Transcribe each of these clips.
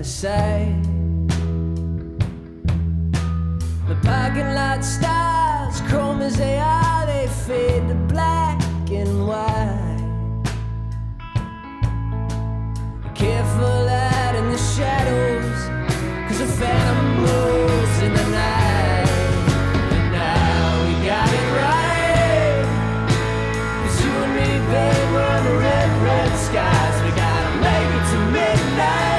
side. The parking lot stars, chrome as they are, they fade to black and white. Be careful out in the shadows, 'cause the phantom moves in the night. And now we got it right, 'cause you and me, babe, we're on the red, red skies. We gotta make it to midnight.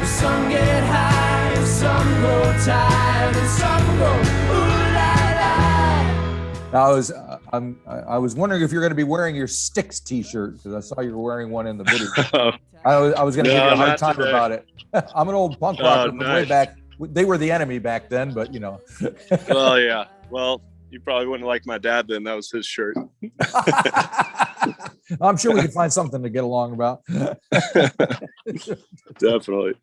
The sun get high, and some go tired, and some go ooh la la. I was wondering if you're going to be wearing your Styx T-shirt, because I saw you were wearing one in the video. I was going to give you a hard time today about it. I'm an old punk rocker from way back. They were the enemy back then, but you know. Well, yeah. Well, you probably wouldn't like my dad then. That was his shirt. I'm sure we could find something to get along about. Definitely.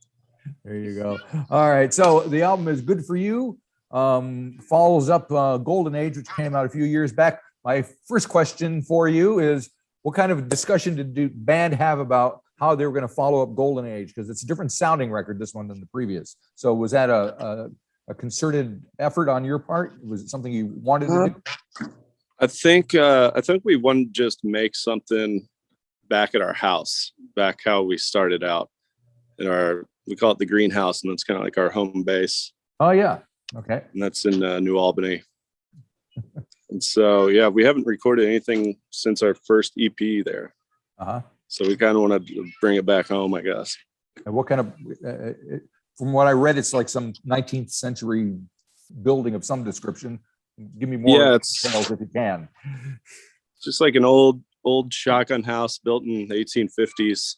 There you go. All right. So the album is Good For You. Follows up Golden Age, which came out a few years back. My first question for you is, what kind of discussion did the band have about how they were going to follow up Golden Age? Because it's a different sounding record, this one, than the previous. So was that a concerted effort on your part? Was it something you wanted to do? I think we wanted to just make something back at our house, back how we started out in we call it the greenhouse, and it's kind of like our home base. Oh yeah. Okay. And that's in New Albany. And so, yeah, we haven't recorded anything since our first EP there. Uh-huh. So we kind of want to bring it back home, I guess. And what kind of, from what I read, it's like some 19th century building of some description. Give me more details if you can. It's just like an old shotgun house built in the 1850s.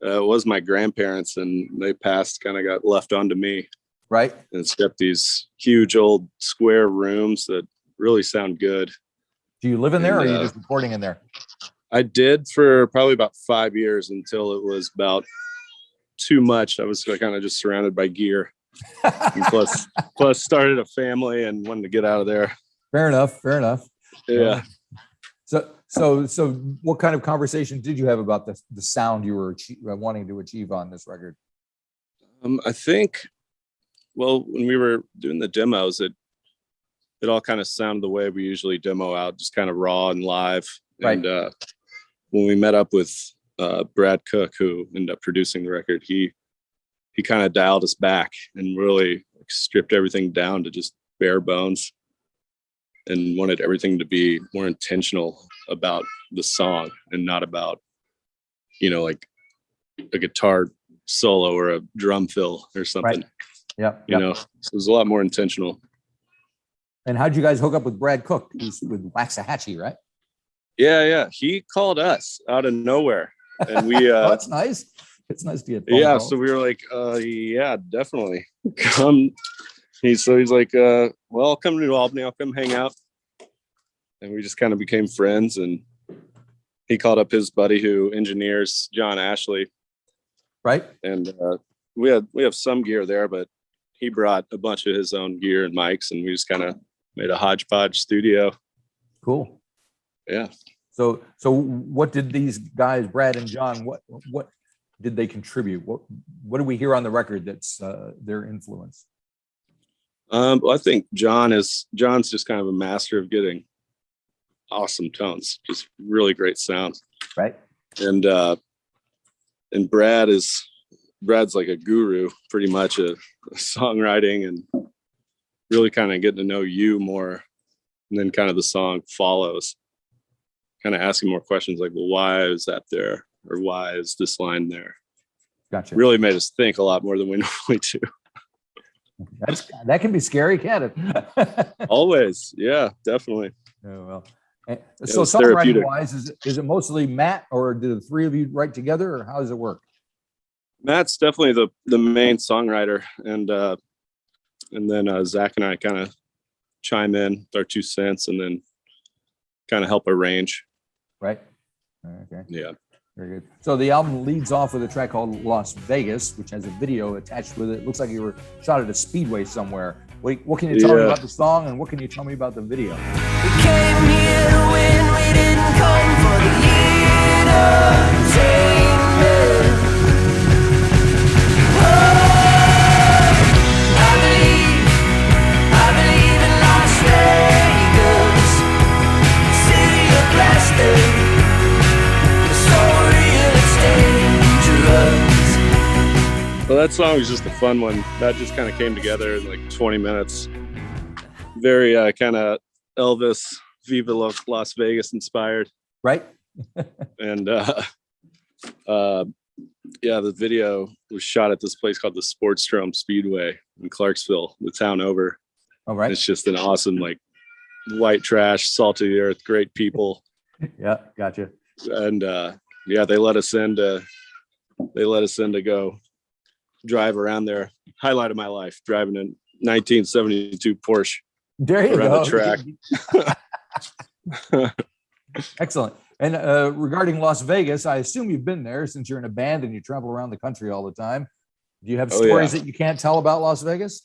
It was my grandparents, and they passed, kind of got left onto me. Right. And it's got these huge old square rooms that really sound good. Do you live in there, or are you just recording in there? I did for probably about 5 years, until it was about too much. I was kind of just surrounded by gear. And plus started a family and wanted to get out of there. Fair enough. Yeah. So what kind of conversation did you have about the sound you were wanting to achieve on this record? I think, well, when we were doing the demos, it all kind of sounded the way we usually demo out, just kind of raw and live. Right. And when we met up with Brad Cook, who ended up producing the record, he kind of dialed us back and really stripped everything down to just bare bones, and wanted everything to be more intentional about the song and not about, like a guitar solo or a drum fill or something. Right. Yeah. So it was a lot more intentional. And how'd you guys hook up with Brad Cook? He's with Waxahachie, right? Yeah. He called us out of nowhere, and we. Oh, that's nice. It's nice to get. Yeah. So we were like, yeah, definitely come. He's like, well, I'll come to New Albany. I'll come hang out. And we just kind of became friends. And he called up his buddy who engineers, John Ashley. Right. And we have some gear there, but he brought a bunch of his own gear and mics, and we just kind of made a hodgepodge studio. Cool. Yeah. So what did these guys, Brad and John, what did they contribute? What do we hear on the record that's their influence? Well, I think John's just kind of a master of getting awesome tones, just really great sound. Right. And Brad's like a guru, pretty much, a songwriting, and really kind of getting to know you more. And then kind of the song follows, kind of asking more questions like, well, why is that there? Or why is this line there? Gotcha. Really made us think a lot more than we normally do. That can be scary, can't it? Always. Yeah, definitely. Oh, well. So songwriting wise, is it mostly Matt, or do the three of you write together, or how does it work? Matt's definitely the main songwriter, and then Zach and I kind of chime in with our 2 cents, and then kind of help arrange. Right. Okay. Yeah. Very good. So the album leads off with a track called Las Vegas, which has a video attached with it. It looks like you were shot at a speedway somewhere. What can you tell me about the song, and what can you tell me about the video? We came here to win, we didn't come for the entertainment. Well, that song was just a fun one. That just kind of came together in like 20 minutes. Very kind of Elvis, Viva Las Vegas inspired. Right. And yeah, the video was shot at this place called the Sportstrom Speedway in Clarksville, the town over. All right. It's just an awesome, like, white trash, salt of the earth, great people. Yeah, gotcha. And yeah, they let us in to go drive around there. Highlight of my life, driving a 1972 Porsche There you around go. the track. Excellent. And regarding Las Vegas, I assume you've been there since you're in a band and you travel around the country all the time. Do you have stories that you can't tell about Las Vegas?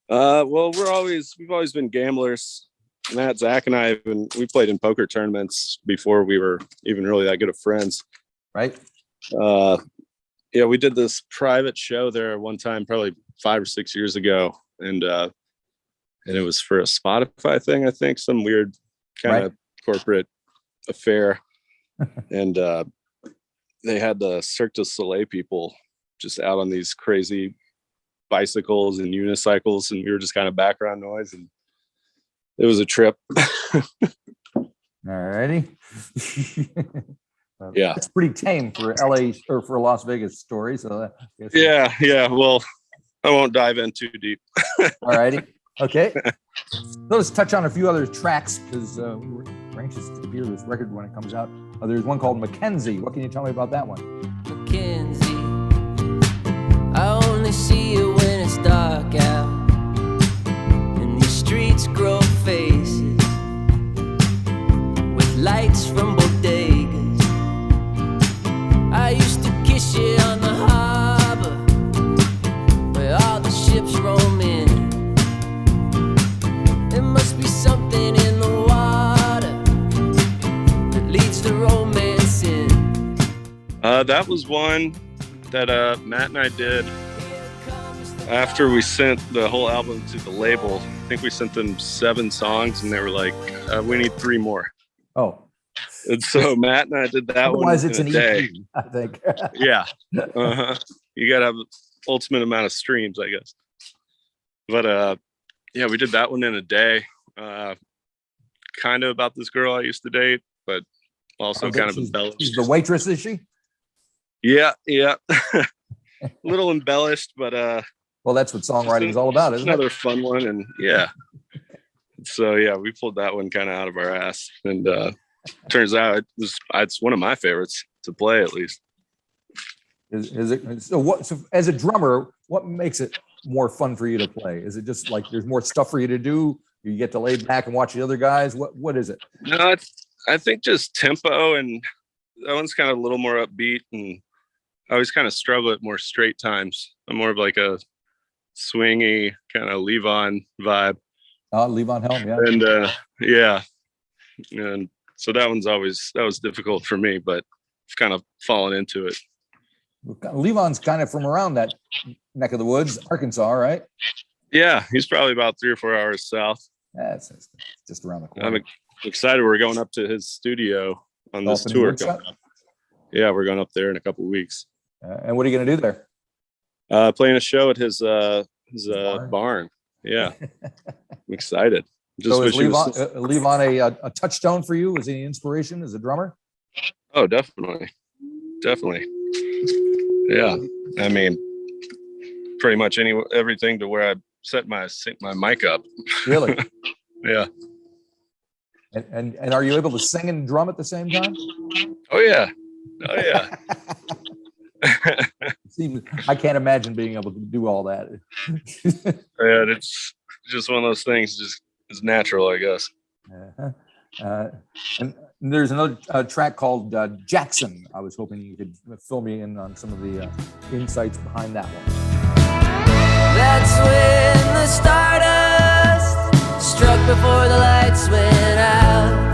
Well, we've always been gamblers. Matt, Zach, and I, we played in poker tournaments before we were even really that good of friends. Right. Yeah, we did this private show there one time, probably 5 or 6 years ago, and it was for a Spotify thing, I think, some weird kind of corporate affair. And they had the Cirque du Soleil people just out on these crazy bicycles and unicycles, and we were just kind of background noise, and it was a trip. All righty. Yeah, it's pretty tame for LA or for Las Vegas stories. So yeah. Well, I won't dive in too deep. All righty. Okay. So let's touch on a few other tracks because we're anxious to hear this record when it comes out. There's one called Mackenzie. What can you tell me about that one? Mackenzie, I only see you when it's dark out, and these streets grow faces with lights from bodegas. I used to kiss you on the harbor where all the ships roam in. There must be something in the water that leads to romance in. That was one that Matt and I did after we sent the whole album to the label. I think we sent them 7 songs, and they were like, we need 3 more. Oh. And so Matt and I did that Otherwise one it's in an a day. EP, I think. Yeah. You got to have the ultimate amount of streams, I guess. But yeah, we did that one in a day. Kind of about this girl I used to date, but also kind of embellished. She's the waitress, is she? Yeah. A little embellished, but well, that's what songwriting is all about, isn't another it? fun one. And yeah. So yeah, we pulled that one kind of out of our ass, and turns out it's one of my favorites to play, at least. Is it so? What? So as a drummer, what makes it more fun for you to play? Is it just like there's more stuff for you to do? You get to lay back and watch the other guys. What is it? No, I think just tempo, and that one's kind of a little more upbeat, and I always kind of struggle at more straight times. I'm more of like a swingy kind of Levon vibe. Levon Helm, yeah. And yeah, and so that was difficult for me, but I've kind of fallen into it. Levon's kind of from around that neck of the woods, Arkansas, right? Yeah, he's probably about 3 or 4 hours south. Yeah, it's just around the corner. I'm excited. We're going up to his studio on this Dolphin tour. Workshop? Yeah, we're going up there in a couple of weeks. And what are you going to do there? Playing a show at his barn. Yeah, I'm excited. Just So is wish he was Levon a touchstone for you? Is he an inspiration as a drummer? Oh, definitely. Yeah, I mean, pretty much everything to where I set my mic up. Really? Yeah. And are you able to sing and drum at the same time? Oh yeah. I can't imagine being able to do all that. Yeah, it's just one of those things. Just it's natural, I guess. And there's another track called Jackson. I was hoping you could fill me in on some of the insights behind that one. That's when the stardust struck before the lights went out.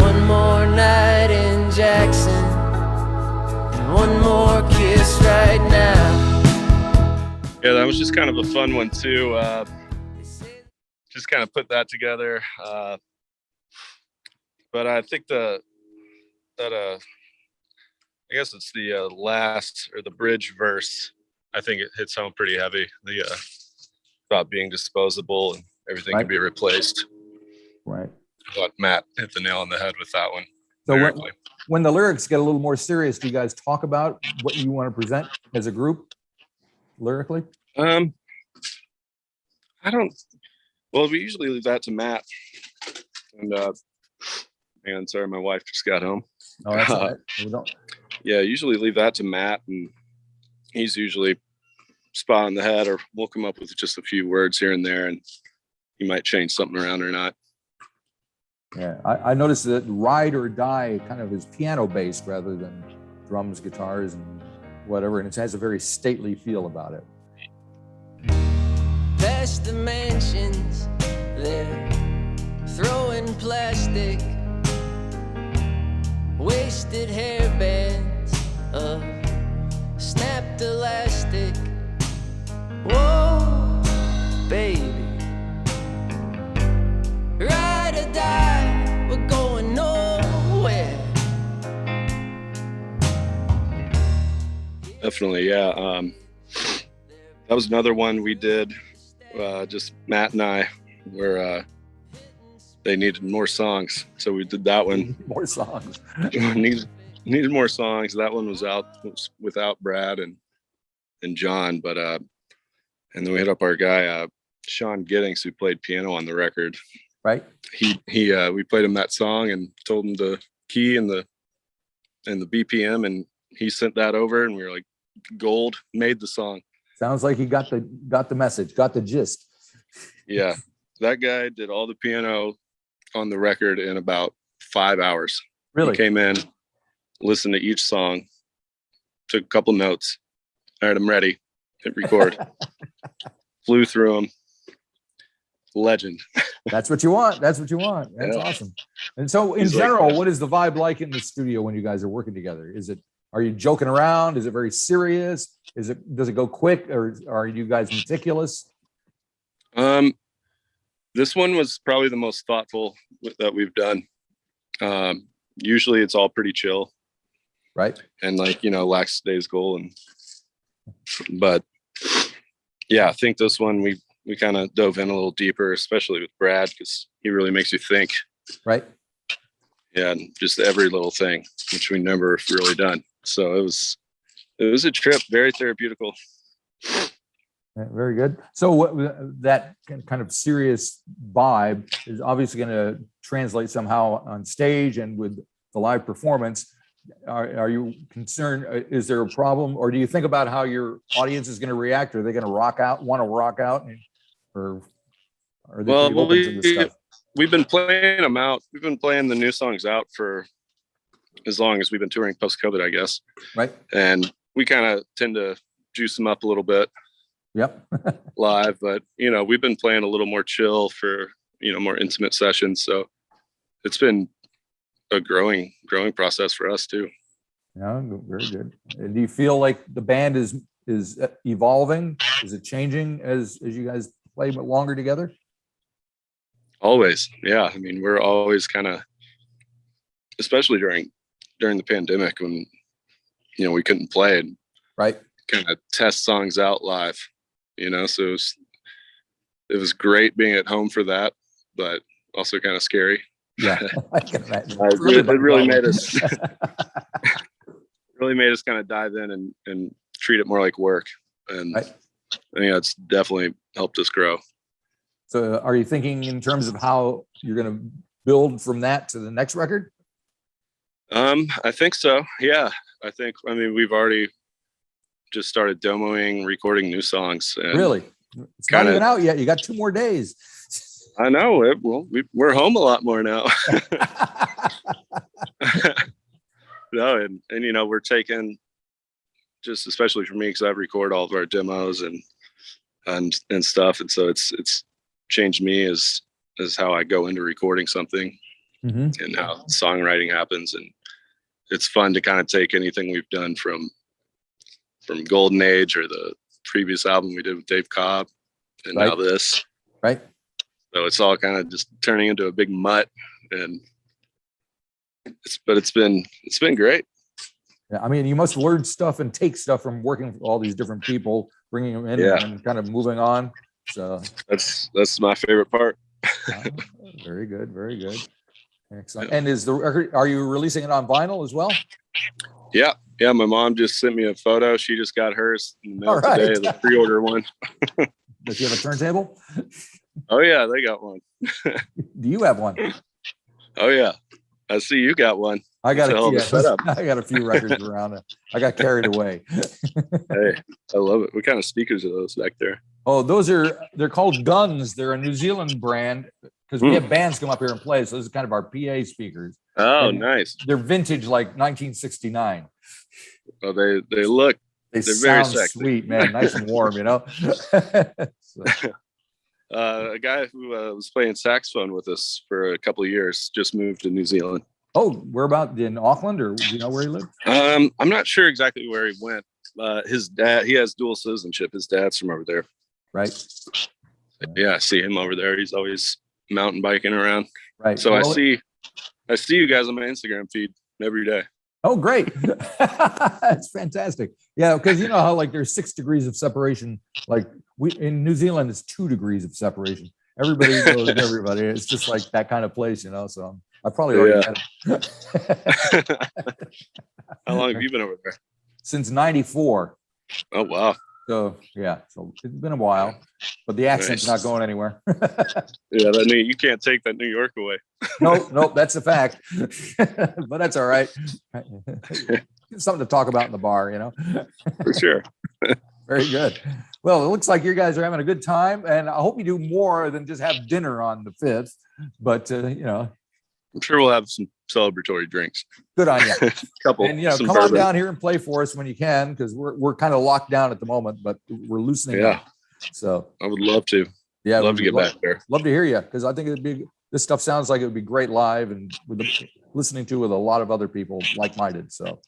One more night in Jackson, and one more kiss right now. Yeah, that was just kind of a fun one too. Just kind of put that together. But I think that I guess it's the last or the bridge verse. I think it hits home pretty heavy. The about being disposable and everything Right. can be replaced. Right. I thought Matt hit the nail on the head with that one. So when the lyrics get a little more serious, do you guys talk about what you want to present as a group lyrically? I don't. Well, we usually leave that to Matt. And sorry, my wife just got home. Oh, that's all right. We don't. Yeah, usually leave that to Matt, and he's usually spot on the head, or we'll come up with just a few words here and there, and he might change something around or not. Yeah, I noticed that Ride or Die kind of is piano based rather than drums, guitars, and whatever, and it has a very stately feel about it. Past dimensions, they're throwing plastic, wasted hairbands of snapped elastic. Whoa, baby, ride or die, we're going nowhere. Definitely, yeah. That was another one we did, just Matt and I, where they needed more songs, so we did that one. More songs. needed more songs. That one was without Brad and John, but and then we hit up our guy Sean Giddings, who played piano on the record. Right. We played him that song and told him the key and the BPM, and he sent that over, and we were like, gold, made the song. Sounds like he got the message, got the gist. Yeah, that guy did all the piano on the record in about 5 hours. Really? He came in, listened to each song, took a couple notes. All right, I'm ready. Hit record. Flew through them. Legend. That's what you want. That's what you want. That's awesome. And so in general, what is the vibe like in the studio when you guys are working together? Are you joking around? Is it very serious? Does it go quick, or are you guys meticulous? This one was probably the most thoughtful that we've done. Usually it's all pretty chill. Right. And lackadaisical but yeah, I think this one we kind of dove in a little deeper, especially with Brad, because he really makes you think. Right. Yeah, and just every little thing, which we never really done. So it was a trip, very therapeutical. Very good. So that kind of serious vibe is obviously going to translate somehow on stage and with the live performance. Are you concerned? Is there a problem, or do you think about how your audience is going to react? Are they going to want to rock out, or are they open to this stuff? We've been playing them out. We've been playing the new songs out for as long as we've been touring post-COVID, I guess. Right. And we kind of tend to juice them up a little bit. Yep. Live, but we've been playing a little more chill for more intimate sessions. So it's been a growing process for us too. Yeah, very good. Do you feel like the band is evolving? Is it changing as you guys play longer together? Always. Yeah. I mean, we're always kind of, especially during the pandemic when, we couldn't play, and right, kind of test songs out live, so it was great being at home for that, but also kind of scary. Yeah. I can imagine. It really made us, kind of dive in and treat it more like work. And right. I think that's definitely helped us grow. So are you thinking in terms of how you're going to build from that to the next record? I think so. Yeah. I mean, we've already just started demoing, recording new songs. And really? It's not even out yet. You got 2 more days. I know. Well, we're home a lot more now. No, and we're taking, just especially for me, because I record all of our demos and stuff, and so it's changed me as how I go into recording something, mm-hmm. and how songwriting happens. And it's fun to kind of take anything we've done from Golden Age or the previous album we did with Dave Cobb, and right. now this. Right. So it's all kind of just turning into a big mutt, and it's been great. Yeah, I mean, you must learn stuff and take stuff from working with all these different people, bringing them in and kind of moving on. So that's my favorite part. Very good, very good. Excellent. And is the record, are you releasing it on vinyl as well? Yeah. Yeah. My mom just sent me a photo. She just got hers in the mail today, the pre-order one. Does she have a turntable? Oh yeah, they got one. Do you have one? Oh yeah. I see you got one. I got I got a few records around it. I got carried away. Hey, I love it. What kind of speakers are those back there? Oh, they're called Guns. They're a New Zealand brand because we have bands come up here and play. So this is kind of our PA speakers. Oh, and nice. They're vintage, like 1969. Oh, they're very sexy. Sweet, man. Nice and warm, you know. So. A guy who was playing saxophone with us for a couple of years just moved to New Zealand. Oh, where about in Auckland, or do you know where he lived? I'm not sure exactly where he went. His dad, he has dual citizenship. His dad's from over there. Right. Yeah, I see him over there. He's always mountain biking around. Right. So I see you guys on my Instagram feed every day. Oh, great. That's fantastic. Yeah, because you know how like there's 6 degrees of separation. Like we in New Zealand, it's 2 degrees of separation. Everybody knows everybody. It's just like that kind of place, you know. So I probably already had it. How long have you been over there? Since '94. Oh wow. So yeah, so it's been a while, but the accent's not going anywhere. Yeah, you can't take that New York away. Nope, that's a fact. But that's all right. Something to talk about in the bar, you know. For sure. Very good. Well, it looks like you guys are having a good time, and I hope you do more than just have dinner on the 5th. But you know, I'm sure we'll have some celebratory drinks. Good on you. Couple. And come on down here and play for us when you can, because we're kind of locked down at the moment, but we're loosening up. So I would love to. Yeah, love to get back there. Love to hear you, because I think this stuff sounds like it would be great live and listening to with a lot of other people like-minded. So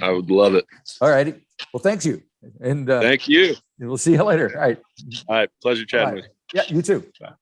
I would love it. All righty. Well, thanks you. And thank you. We'll see you later. All right. All right. Pleasure chatting with you. Yeah, you too. Bye.